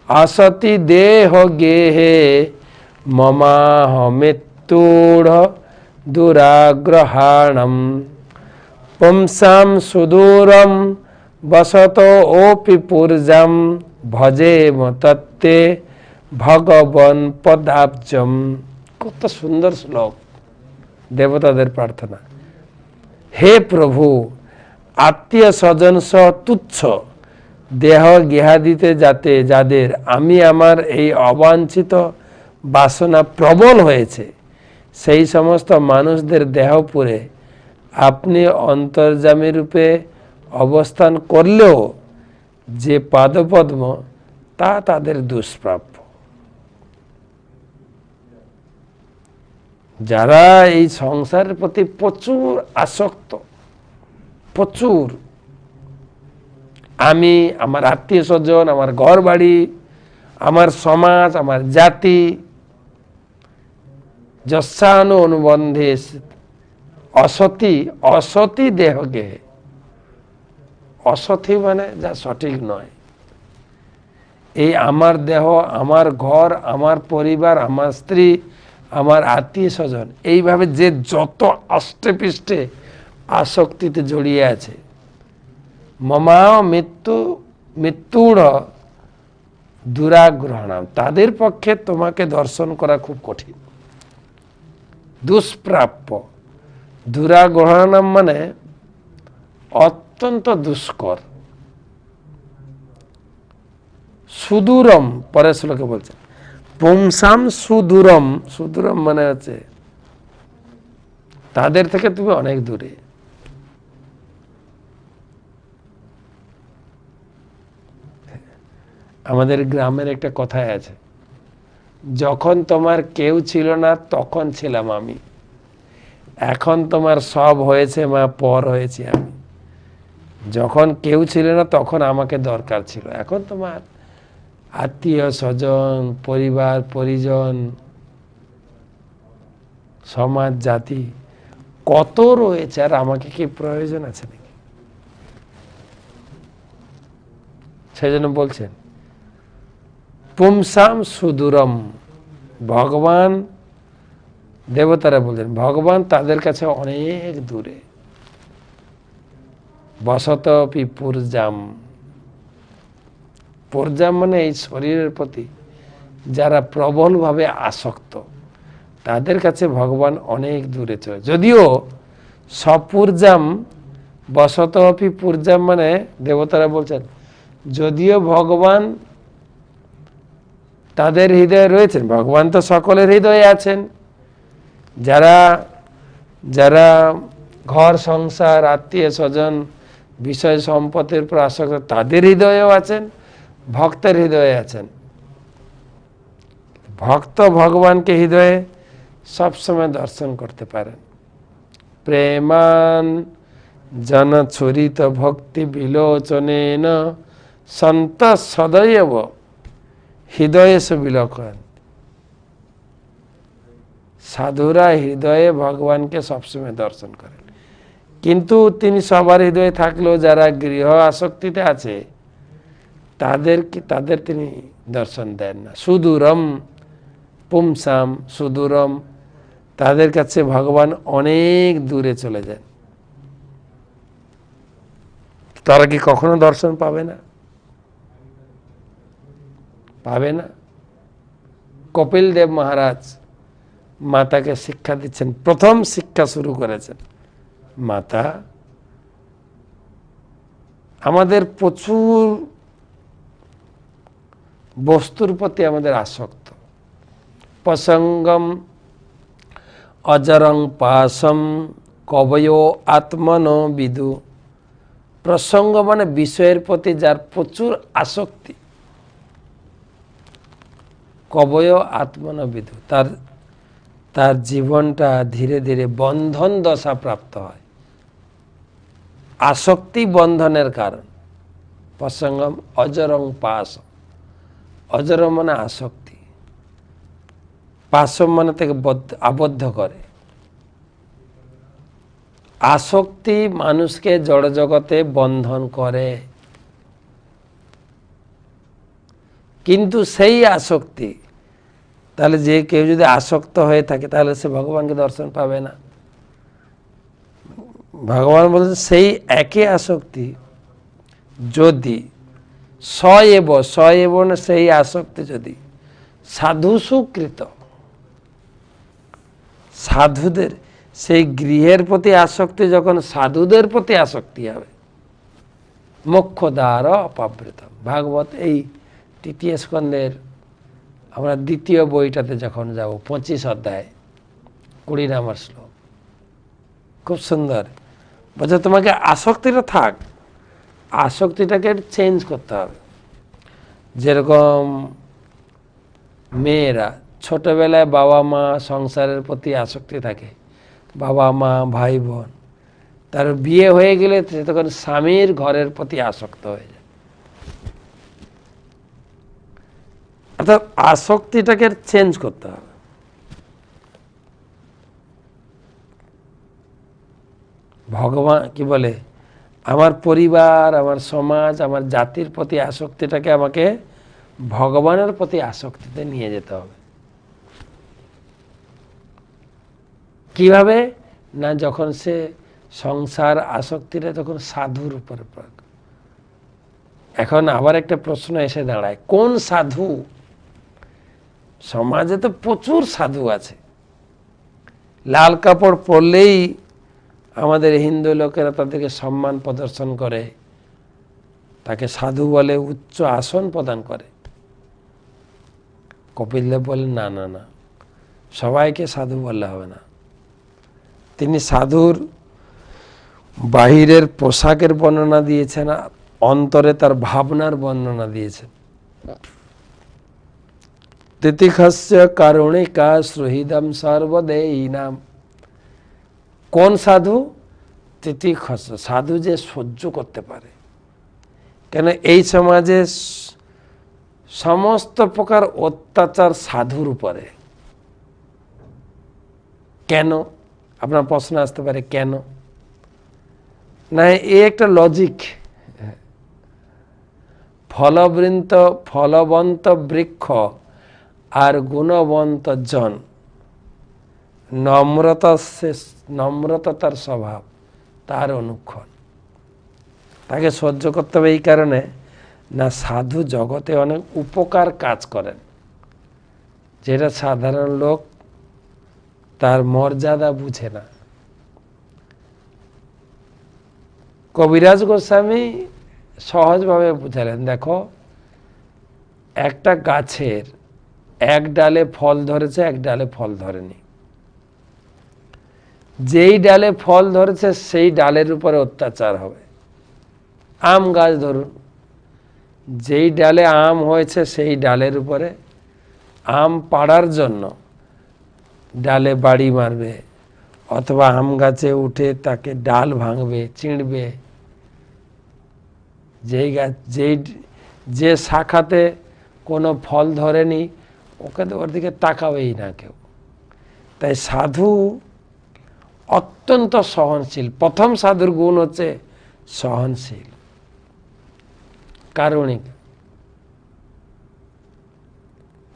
আসতি দেহ গেহে মমাহ মৃত্যুড় দুরাগ্রহাণম পুংসাম সুদূরম বসত ওপি পূর্জাম ভজে তত্ত্বে ভগবন পদাব্জম। কত সুন্দর শ্লোক, দেবতাদের প্রার্থনা। হে প্রভু, আত্মীয় স্বজন সহ তুচ্ছ দেহ গেহাদিতে যাতে যাদের আমি আমার এই অবাঞ্ছিত বাসনা প্রবল হয়েছে, সেই সমস্ত মানুষদের দেহ পুরে আপনি অন্তর্যামী রূপে অবস্থান করলেও যে পাদপদ্ম তা তাদের দুষ্প্রাপ্য। যারা এই সংসারের প্রতি প্রচুর আসক্ত, প্রচুর, আমি, আমার আত্মীয় স্বজন, আমার ঘর বাড়ি, আমার সমাজ, আমার জাতি, যস্যানু অনুবন্ধে অসতি, অসতি দেহকে, অসতি মানে যা সঠিক নয়, এই আমার দেহ, আমার ঘর, আমার পরিবার, আমার স্ত্রী, আমার আত্মীয় স্বজন, এইভাবে যে যত আষ্টে পৃষ্ঠে আসক্তিতে জড়িয়ে আছে, মমা মৃত্যুড় দুরাগ্রহণাম, তাদের পক্ষে তোমাকে দর্শন করা খুব কঠিন, দুষ্প্রাপ্য। দুরাগ্রহণাম মানে অত্যন্ত দুষ্কর। সুদূরম, পরের শ্লোকে বলছে পুংসাম সুদূরম, সুদূরম মানে হচ্ছে তাদের থেকে তুমি অনেক দূরে। আমাদের গ্রামের একটা কথাই আছে, যখন তোমার কেউ ছিল না তখন ছিলাম আমি, এখন তোমার সব হয়েছে মা, পর হয়েছি আমি। যখন কেউ ছিল না তখন আমাকে দরকার ছিল, এখন তোমার আত্মীয় স্বজন, পরিবার পরিজন, সমাজ জাতি কত রয়েছে, আর আমাকে কি প্রয়োজন আছে নাকি? সেই জন্য বলছেন পুংসাম সুদূরম, ভগবান, দেবতারা বলছেন ভগবান তাদের কাছে অনেক দূরে। বসত পূর্জাম, পূর্জাম মানে এই শরীরের প্রতি যারা প্রবলভাবে আসক্ত, তাদের কাছে ভগবান অনেক দূরে চলে। যদিও সপূর্জাম, বসত পূর্জাম মানে দেবতারা বলছেন যদিও ভগবান তাদের হৃদয়ে রয়েছেন, ভগবান তো সকলের হৃদয়ে আছেন, যারা যারা ঘর সংসার, আত্মীয় স্বজন, বিষয় সম্পদের উপর আসক্ত, তাদের হৃদয়েও আছেন, ভক্তের হৃদয়ে আছেন। ভক্ত ভগবানকে হৃদয়ে সবসময় দর্শন করতে পারেন। প্রেমান জন ছুরিত ভক্তি বিলোচনেন সন্ত সদৈব হৃদয়েষু বিলোকন। সাধুরা হৃদয়ে ভগবানকে সবসময় দর্শন করেন, কিন্তু তিনি সবার হৃদয়ে থাকলেও যারা গৃহ আসক্তিতে আছে তাদের তিনি দর্শন দেন না। সুদূরম পুংসাম সুদূরম, তাদের কাছে ভগবান অনেক দূরে চলে যান। তারা কি কখনো দর্শন পাবে না? পাবে না। কপিল দেব মহারাজ মাতাকে শিক্ষা দিচ্ছেন, প্রথম শিক্ষা শুরু করেছেন। মাতা, আমাদের প্রচুর বস্তুর প্রতি আমাদের আসক্ত। প্রসঙ্গম অজরং পাশম কবয়ো আত্মনো বিদু। প্রসঙ্গ মানে বিষয়ের প্রতি যার প্রচুর আসক্তি। কবয় আত্মনো বিদু, তার জীবনটা ধীরে ধীরে বন্ধন দশা প্রাপ্ত হয়। আসক্তি বন্ধনের কারণ। প্রসঙ্গম অজরং পাশ, অজর মানে আসক্তি, পাশম মানে থেকে আবদ্ধ করে। আসক্তি মানুষকে জড়জগতে বন্ধন করে, কিন্তু সেই আসক্তি, তাহলে যে কেউ যদি আসক্ত হয়ে থাকে তাহলে সে ভগবানকে দর্শন পাবে না। ভগবান বলছেন সেই একই আসক্তি যদি সয়েব না, সেই আসক্তি যদি সাধু সুকৃত, সাধুদের, সেই গৃহের প্রতি আসক্তি যখন সাধুদের প্রতি আসক্তি হবে, মোক্ষদ্বার অপাবৃত। ভাগবত এই তৃতীয় স্কন্ধের আমরা দ্বিতীয় বইটাতে যখন যাব 25 অধ্যায় 20 নম্বর শ্লোক, খুব সুন্দর বলছে, তোমাকে আসক্তিটা থাক, আসক্তিটাকে চেঞ্জ করতে হবে। যেরকম মেয়েরা ছোটবেলায় বাবা মা সংসারের প্রতি আসক্তি থাকে, বাবা মা ভাই বোন, তার বিয়ে হয়ে গেলে তখন স্বামীর ঘরের প্রতি আসক্ত হয়ে যায়। অর্থাৎ আসক্তিটাকে চেঞ্জ করতে হবে। ভগবান কি বলে, আমার পরিবার, আমার সমাজ, আমার জাতির প্রতি আসক্তিটাকে আমাকে ভগবানের প্রতি আসক্তিতে নিয়ে যেতে হবে। কিভাবে না, যখন সে সংসার আসক্তিটা তখন সাধুর উপরে প্রয়োগ। এখন আবার একটা প্রশ্ন এসে দাঁড়ায়, কোন সাধু? সমাজে তো প্রচুর সাধু আছে, লাল কাপড় পরলেই আমাদের হিন্দু লোকেরা তাদেরকে সম্মান প্রদর্শন করে, তাকে সাধু বলে, উচ্চ আসন প্রদান করে। কপিল দেব বলেন না না না, সবাইকে সাধু বললে হবে না। তিনি সাধুর বাহিরের পোশাকের বর্ণনা দিয়েছেন, অন্তরে তার ভাবনার বর্ণনা দিয়েছেন। তিতিক্ষস্য কারুণিকা সুহৃদম সর্বদেহিনাম। কোন সাধু? তিতিক্ষস্য, সাধু যে সহ্য করতে পারে। কেন এই সমাজে সমস্ত প্রকার অত্যাচার সাধুর উপরে। কেন? আপনার প্রশ্ন আসতে পারে কেন না, এই একটা লজিক। ফলবন্ত বৃক্ষ আর গুণবন্ত জন, নম্রতা তার স্বভাব, তার অনুক্ষণ। তাকে সহ্য করতে হবে এই কারণে না, সাধু জগতে অনেক উপকার কাজ করেন, যেটা সাধারণ লোক তার মর্যাদা বুঝে না। কবিরাজ গোস্বামী সহজভাবে বুঝালেন, দেখো একটা গাছের এক ডালে ফল ধরেছে, এক ডালে ফল ধরেনি। যেই ডালে ফল ধরেছে সেই ডালের উপরে অত্যাচার হবে। আম গাছ ধরুন, যেই ডালে আম হয়েছে সেই ডালের উপরে আম পাড়ার জন্য ডালে বাড়ি মারবে, অথবা আম গাছে উঠে তাকে ডাল ভাঙবে, চিঁড়বে। যে শাখাতে কোনো ফল ধরেনি ওর দিকে তাকাবেই না কেউ। তাই সাধু অত্যন্ত সহনশীল। প্রথম সাধুর গুণ হচ্ছে সহনশীল, কারুণিক।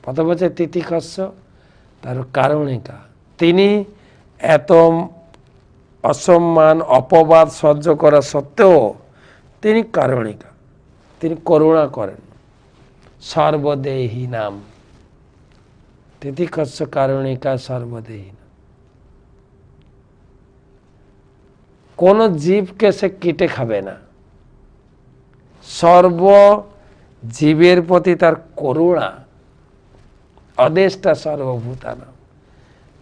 প্রথম হচ্ছে তিতিক্ষস্য, তার কারুণিকা। তিনি এত অসম্মান অপবাদ সহ্য করা সত্ত্বেও তিনি কারণিকা, তিনি করুণা করেন। সর্বদেহী নাম তিতিক্ষস্য কারণিকা সর্বদেহী নাম। কোন জীবকে সে কেটে খাবে না, সর্ব জীবের প্রতি তার করুণা। অদেষ্টা সর্বভূতানাম,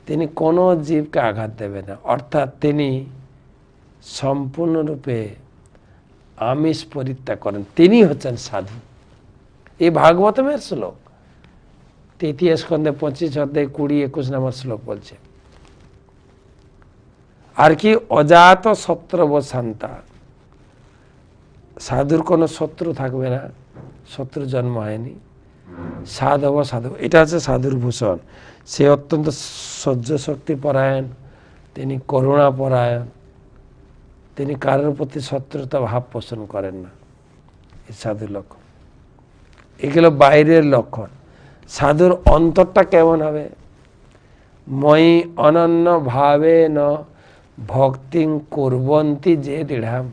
তিনি কোনো জীবকে আঘাত দেবে না, অর্থাৎ তিনি সম্পূর্ণরূপে আমিষ পরিত্যাগ করেন। তিনি হচ্ছেন সাধু। এই ভাগবতমের শ্লোক, 3 স্কন্ধে 25 অধ্যায় 20-21 নম্বর শ্লোক বলছে। আর কি অজাত শত্রুব শান্তা, সাধুর কোনো শত্রু থাকবে না, শত্রু জন্ম হয়নি। সাধব সাধু, এটা হচ্ছে সাধুর ভূষণ। সে অত্যন্ত সহ্য শক্তি পরায়ণ, তিনি করুণা পরায়ণ, তিনি কারোর প্রতি শত্রুতা ভাব পোষণ করেন না। এই সাধুর লক্ষণ। এগুলো বাইরের লক্ষণ। সাধুর অন্তরটা কেমন হবে? মই অনন্য ভাবে ন ভক্তিং কুর্বন্তি যে দৃঢ়াম,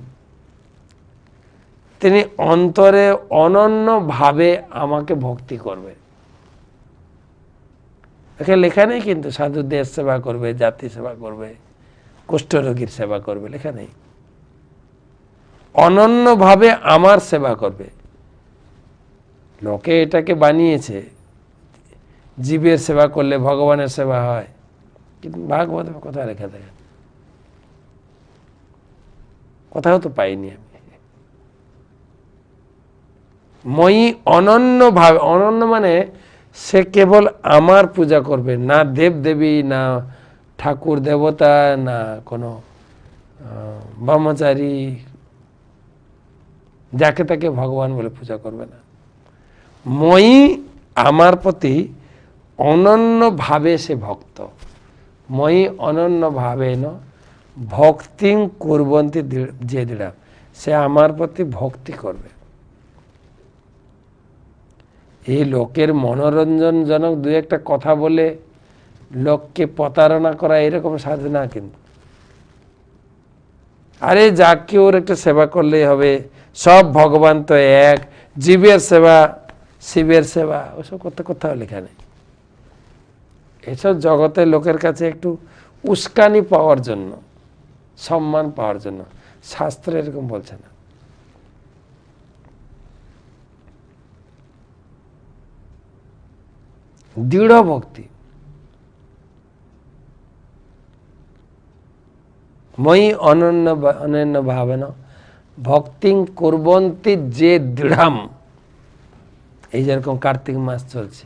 তিনি অন্তরে অনন্য ভাবে আমাকে ভক্তি করবে। এখানে লেখা নেই কিন্তু সাধু দেশ সেবা করবে, জাতি সেবা করবে, কুষ্ঠরোগীর সেবা করবে, লেখা নেই। অনন্য ভাবে আমার সেবা করবে। লোকে এটাকে বানিয়েছে জীবের সেবা করলে ভগবানের সেবা হয়, কিন্তু ভাগবত কোথায় লেখা থাকে? কোথাও তো পাইনি আমি। মই অনন্য ভাবে, অনন্য মানে সে কেবল আমার পূজা করবে, না দেব দেবী, না ঠাকুর দেবতা, না কোনো ব্রহ্মচারী, যাকে তাকে ভগবান বলে পূজা করবে না। মই আমার প্রতি অনন্য ভাবে সে ভক্ত। মই অনন্য ভাবে ন ভক্তিং কুর্বন্তি যে দৃঢ়, সে আমার প্রতি ভক্তি করবে। এই লোকের মনোরঞ্জনজনক দু একটা কথা বলে লোককে প্রতারণা করা, এরকম সাধনা কিন্তু। আরে যাকে ওর একটা সেবা করলেই হবে, সব ভগবান তো এক, জীবের সেবা শিবের সেবা, ওসব করতে কোথাও লেখা নেই। এসব জগতের লোকের কাছে একটু উস্কানি পাওয়ার জন্য, সম্মান পাওয়ার জন্য। শাস্ত্র এরকম বলছে না। দৃঢ় ভক্তি। মই অনন্য ভাবেন ভক্তিং কুর্বন্তি যে দৃঢ়ম। এই যেরকম কার্তিক মাস চলছে,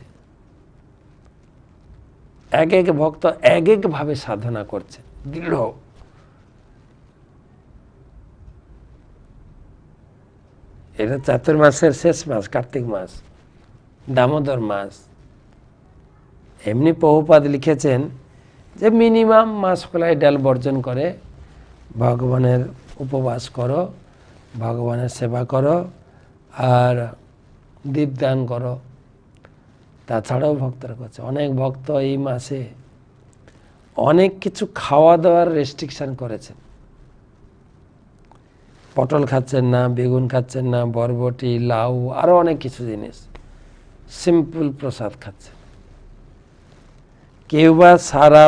এক এক ভক্ত এক এক ভাবে সাধনা করছে, দৃঢ়। এটা চাতুর্মাসের শেষ মাস, কার্তিক মাস, দামোদর মাস। এমনি প্রভুপাদ লিখেছেন যে মিনিমাম মাস কলাই ডাল বর্জন করে ভগবানের উপবাস করো, ভগবানের সেবা করো, আর দীপদান করো। তাছাড়াও ভক্তরা করছে। অনেক ভক্ত এই মাসে অনেক কিছু খাওয়া দাওয়ার রেস্ট্রিকশন করেছেন। পটল খাচ্ছেন না, বেগুন খাচ্ছেন না, বরবটি, লাউ, আরো অনেক কিছু জিনিস, সিম্পল প্রসাদ খাচ্ছেন। কেউ বা সারা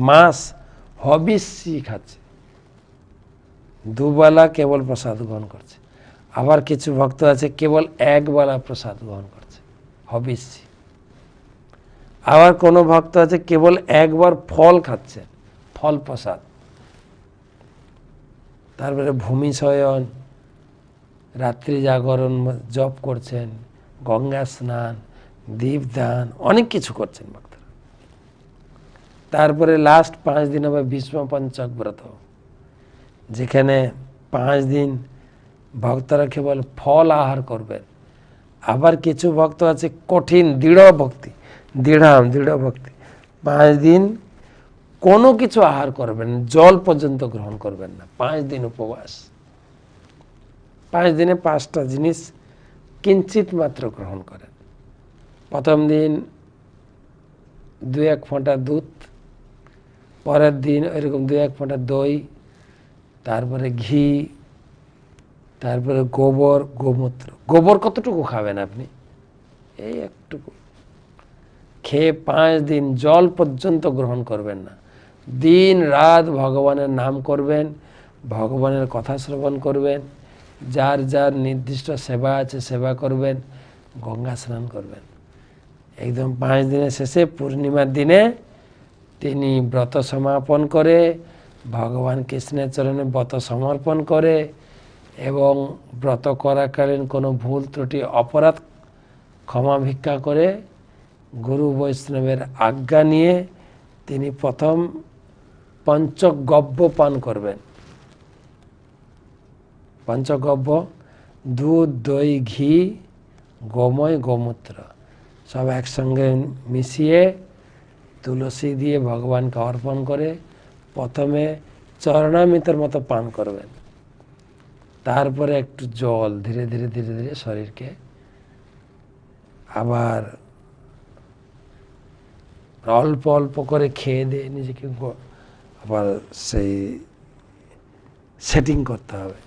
মাস হবিষ্যি খাচ্ছে, দুবেলা কেবল প্রসাদ গ্রহণ করছে। আবার কিছু ভক্ত আছে কেবল একবেলা প্রসাদ গ্রহণ করছে, হবিষ্যি। আবার কোনো ভক্ত আছে কেবল একবার ফল খাচ্ছে, ফল প্রসাদ। তারপরে ভূমি শয়ন, রাত্রি জাগরণ, জপ করছেন, গঙ্গা স্নান, দীপদান, অনেক কিছু করছেন ভক্তরা। তারপরে লাস্ট 5 দিন হবে ভীষ্ম পঞ্চক ব্রত, যেখানে 5 দিন ভক্তরা কেবল ফল আহার করবেন। আবার কিছু ভক্ত আছে কঠিন দৃঢ় ভক্তি, দৃঢ় ভক্তি, 5 দিন কোনো কিছু আহার করবেন, জল পর্যন্ত গ্রহণ করবেন না, 5 দিন উপবাস। 5 দিনে 5টা জিনিস কিঞ্চিত মাত্র গ্রহণ করেন। প্রথম দিন 2-1 ফোঁটা দুধ, পরের দিন এরকম 2-1 ফোঁটা দই, তারপরে ঘি, তারপরে গোবর, গোমূত্র। গোবর কতটুকু খাবেন আপনি? এই একটুকু খেয়ে 5 দিন জল পর্যন্ত গ্রহণ করবেন না। দিন রাত ভগবানের নাম করবেন, ভগবানের কথা শ্রবণ করবেন, যার যার নির্দিষ্ট সেবা আছে সেবা করবেন, গঙ্গা স্নান করবেন। একদম 5 দিনের শেষে পূর্ণিমার দিনে তিনি ব্রত সমাপন করে ভগবান কৃষ্ণের চরণে ব্রত সমর্পণ করে এবং ব্রত করাকালীন কোনো ভুল ত্রুটি অপরাধ ক্ষমা ভিক্ষা করে গুরু বৈষ্ণবের আজ্ঞা নিয়ে তিনি প্রথম পঞ্চগব্য পান করবেন। পঞ্চগব্য দুধ, দই, ঘি, গোময়, গোমূত্র সব একসঙ্গে মিশিয়ে তুলসী দিয়ে ভগবানকে অর্পণ করে প্রথমে চরণামৃতের মতো পান করবেন। তারপরে একটু জল ধীরে ধীরে ধীরে ধীরে শরীরকে আবার অল্প অল্প করে খেয়ে দিয়ে নিজেকে আবার সেই সেটিং করতে হবে।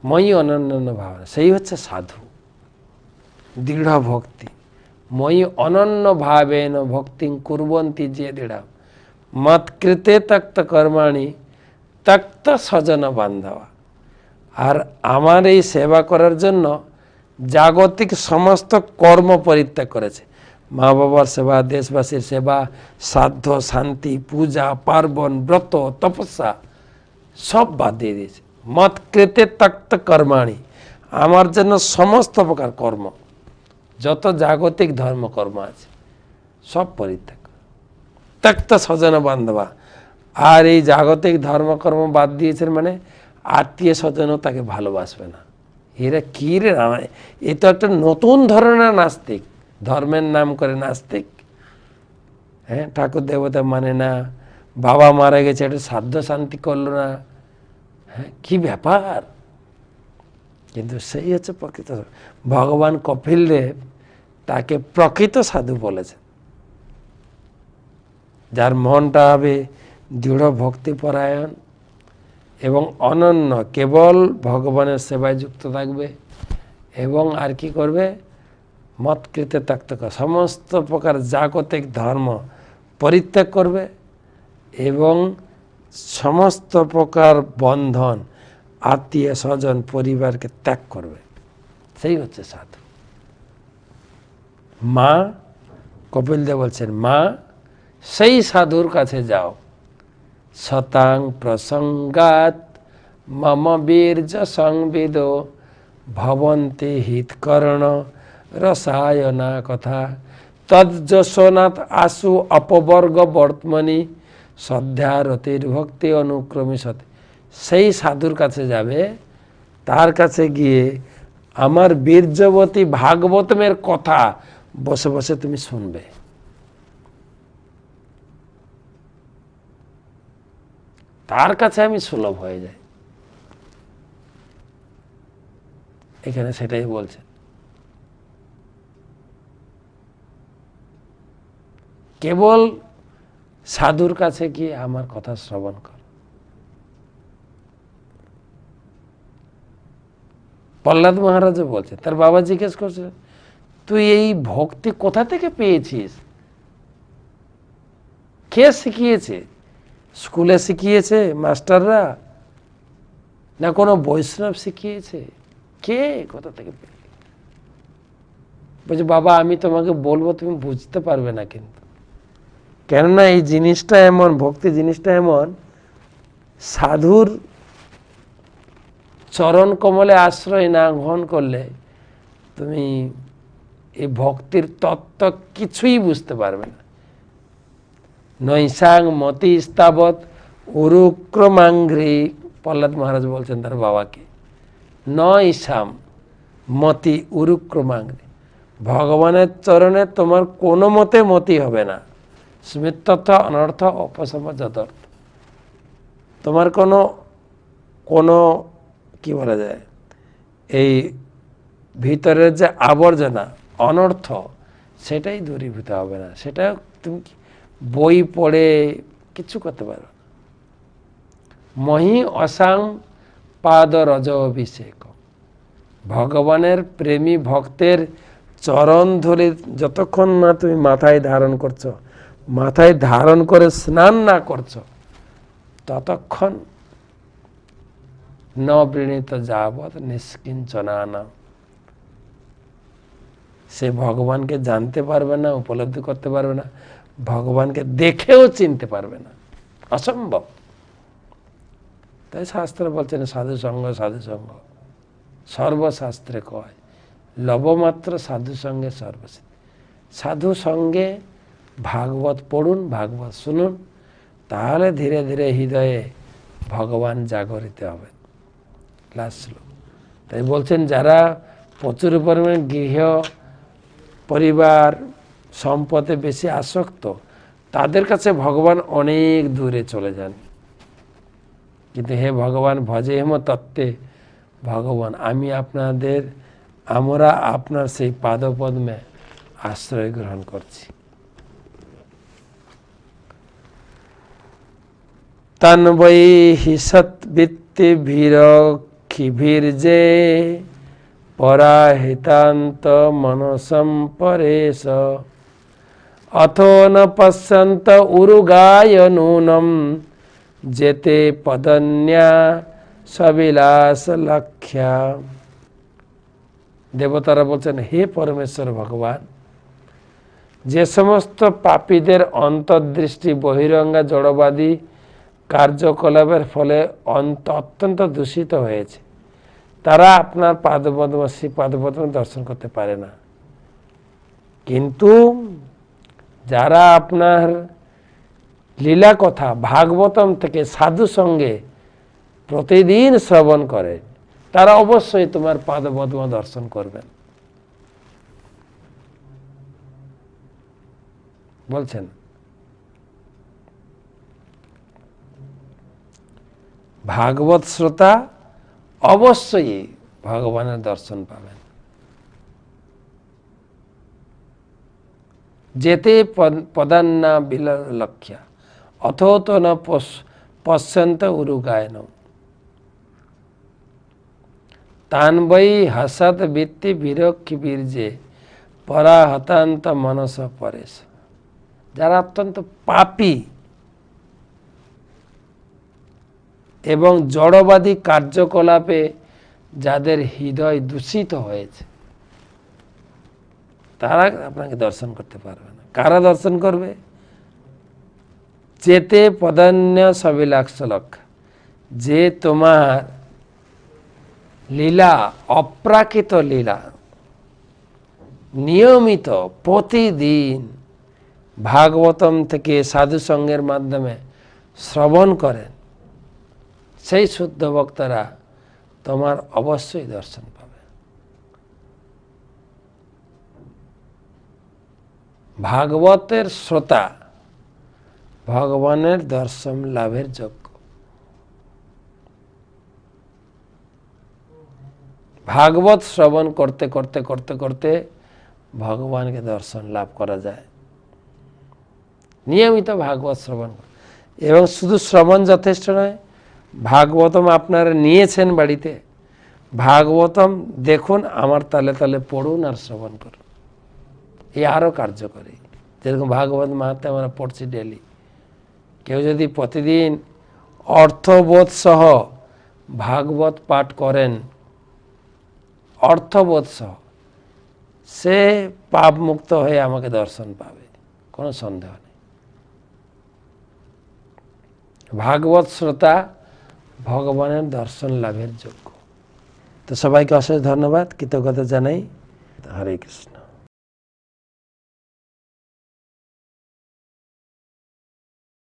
মই অনন্য ভাবনা, সেই হচ্ছে সাধু। দৃঢ় ভক্তি, মই অনন্য ভাবেন ভক্তি কুর্বন্তি যে দৃঢ় মৎকৃতে তক্ত কর্মাণি তক্ত স্বজন বান্ধবা। আর আমার এই সেবা করার জন্য জাগতিক সমস্ত কর্ম পরিত্যাগ করেছে। মা বাবার সেবা, দেশবাসীর সেবা, শ্রাদ্ধ, শান্তি, পূজা, পার্বণ, ব্রত, তপস্যা সব বাদ দিয়ে দিয়েছে। মৎকৃতে তক্ত কর্মাণি, আমার জন্য সমস্ত প্রকার কর্ম, যত জাগতিক ধর্মকর্ম আছে সব পরিত্যাগ, তক্ত স্বজন বান্ধবা। আর এই জাগতিক ধর্মকর্ম বাদ দিয়েছেন মানে আত্মীয় স্বজনও তাকে ভালোবাসবে না। এরা কী রে, এ তো একটা নতুন ধরনের নাস্তিক, ধর্মের নাম করে নাস্তিক। হ্যাঁ, ঠাকুর দেবতা মানে না, বাবা মারা গেছে একটু শ্রাদ্ধ শান্তি করলো না, হ্যাঁ কী ব্যাপার। কিন্তু সেই হচ্ছে প্রকৃত ভগবান কপিল দেব তাকে প্রকৃত সাধু বলেছেন। যার মনটা হবে দৃঢ় ভক্তিপরায়ণ এবং অনন্য, কেবল ভগবানের সেবায় যুক্ত থাকবে এবং আর কি করবে, মৎকৃতে তক্ত, সমস্ত প্রকার জাগতিক ধর্ম পরিত্যাগ করবে এবং সমস্ত প্রকার বন্ধন, আত্মীয় স্বজন, পরিবারকে ত্যাগ করবে। সেই হচ্ছে সাধু। মা, কপিল দেব বলছেন, মা সেই সাধুর কাছে যাও, শতাং প্রসঙ্গাত মম বীর্য সংবিদ ভবন্তি হিতকর্ণ রসায়না কথা তজ্জসনাথ আশু অপবর্গ বর্তমানি শ্রদ্ধারতির ভক্তি অনুক্রমিষতে। সেই সাধুর কাছে যাবে, তার কাছে গিয়ে আমার বীর্যবতী ভাগবতমের কথা বসে বসে তুমি শুনবে। তার কাছে আমি সুলভ হয়ে যাই। এখানে সেটাই বলছে। কেবল সাধুর কাছে গিয়ে আমার কথা শ্রবণ কর। প্রহ্লাদ মহারাজও বলছে, তার বাবা জিজ্ঞেস করছে, তুই এই ভক্তি কোথা থেকে পেয়েছিস? কে শিখিয়েছে? স্কুলে শিখিয়েছে মাস্টাররা, না কোনো বৈষ্ণব শিখিয়েছে? কে কোথা থেকে পেয়ে? বলছে, বাবা আমি তোমাকে বলবো, তুমি বুঝতে পারবে না কিন্তু। কেননা এই জিনিসটা এমন, ভক্তি জিনিসটা এমন, সাধুর চরণ কমলে আশ্রয় না গ্রহণ করলে তুমি এই ভক্তির তত্ত্ব কিছুই বুঝতে পারবে না। নৈসাং মতি স্তাবৎ উরুক্রমাঙ্ঘ্রি, প্রহ্লাদ মহারাজ বলছেন তার বাবাকে, নৈসাম মতি উরুক্রমাঙ্ঘ্রি, ভগবানের চরণে তোমার কোনো মতে মতি হবে না। স্মৃত্যর্থ অনর্থ অপসম যথার্থ, তোমার কোনো কি বলা যায়, এই ভিতরের যে আবর্জনা অনর্থ সেটাই দূরীভূত হবে না। সেটা তুমি বই পড়ে কিছু করতে পারো না। মহি অসাং পাদ রজ অভিষেক। ভগবানের প্রেমী ভক্তের চরণ ধরে যতক্ষণ না তুমি মাথায় ধারণ করছো, মাথায় ধারণ করে স্নান না করছো, ততক্ষণ ন বৃণীত যাবৎ নিষ্কিঞ্চনা, সে ভগবানকে জানতে পারবে না, উপলব্ধি করতে পারবে না, ভগবানকে দেখেও চিনতে পারবে না, অসম্ভব। তাই শাস্ত্র বলছেন সাধু সঙ্গ, সাধু সঙ্গ সর্বশাস্ত্রে কয়, লবমাত্র সাধু সঙ্গে সর্বসিদ্ধি। সাধু সঙ্গে ভাগবত পড়ুন, ভাগবত শুনুন, তাহলে ধীরে ধীরে হৃদয়ে ভগবান জাগরিত হবে। লাস্ট শ্লোক। তাই বলছেন যারা প্রচুর পরিমাণে গৃহ পরিবার সম্পদে বেশি আসক্ত, তাদের কাছে ভগবান অনেক দূরে চলে যান। কিন্তু হে ভগবান ভজে হেম তত্ত্বে, ভগবান আমরা আপনার সেই পাদপদ্মে আশ্রয় গ্রহণ করছি। তন্বৈ সৎবৃত্তি ভীরক্ষিভির্যে পরাহিতান্ত মনসম পরেশ, অথো ন পশ্যন্ত উরুগায় নূনম যেতে পদন্যা সবিলাস লক্ষ্যা। দেবতারা বলছেন, হে পরমেশ্বর ভগবান, যে সমস্ত পাপীদের অন্তর্দৃষ্টি বহিরঙ্গা জড়বাদী কার্যকলাপের ফলে অত্যন্ত দূষিত হয়েছে, তারা আপনার পাদপদ্ম দর্শন করতে পারে না। কিন্তু যারা আপনার লীলা কথা ভাগবতম থেকে সাধু সঙ্গে প্রতিদিন শ্রবণ করে, তারা অবশ্যই তোমার পাদপদ্ম দর্শন করবেন। বলছেন ভাগবত শ্রোতা অবশ্যই ভগবানের দর্শন পাবেন। যেতে পদান্না লক্ষ্যা, অথত ন পশ্যন্ত উরুগায়নম, তান বৈ হসত বৃত্তি বিরক্ষী বীর্যে পরাহতান্ত মনস পরেশ। যারা অত্যন্ত পাপী এবং জড়বাদী কার্যকলাপে যাদের হৃদয় দূষিত হয়েছে, তারা আপনাকে দর্শন করতে পারবে না। কারা দর্শন করবে? যেতে পদান্য সবিলাক্ষ লক্ষ্য, যে তোমার লীলা, অপ্রাকৃত লীলা নিয়মিত প্রতিদিন ভাগবতম থেকে সাধু সঙ্গের মাধ্যমে শ্রবণ করেন, সেই শুদ্ধ ভক্তরা তোমার অবশ্যই দর্শন পাবে। ভাগবতের শ্রোতা ভগবানের দর্শন লাভের যোগ্য। ভাগবত শ্রবণ করতে করতে করতে করতে ভগবানকে দর্শন লাভ করা যায়। নিয়মিত ভাগবত শ্রবণ, এবং শুধু শ্রবণ যথেষ্ট নয়, ভাগবতম আপনারা নিয়েছেন বাড়িতে, ভাগবতম দেখুন, আমার তালে তালে পড়ুন আর শ্রবণ করুন। এই আরও কার্যকরী। যেরকম ভাগবত মাহাত্ম্য আমরা পড়ছি ডেলি, কেউ যদি প্রতিদিন অর্থবোধ সহ ভাগবত পাঠ করেন, অর্থবোধ সহ, সে পাপ মুক্ত হয়ে আমাকে দর্শন পাবে, কোনো সন্দেহ নেই। ভাগবত শ্রোতা ভগবানের দর্শন লাভের যোগ্য। তো সবাইকে অশেষ ধন্যবাদ, কৃতজ্ঞতা জানাই। হরে কৃষ্ণ।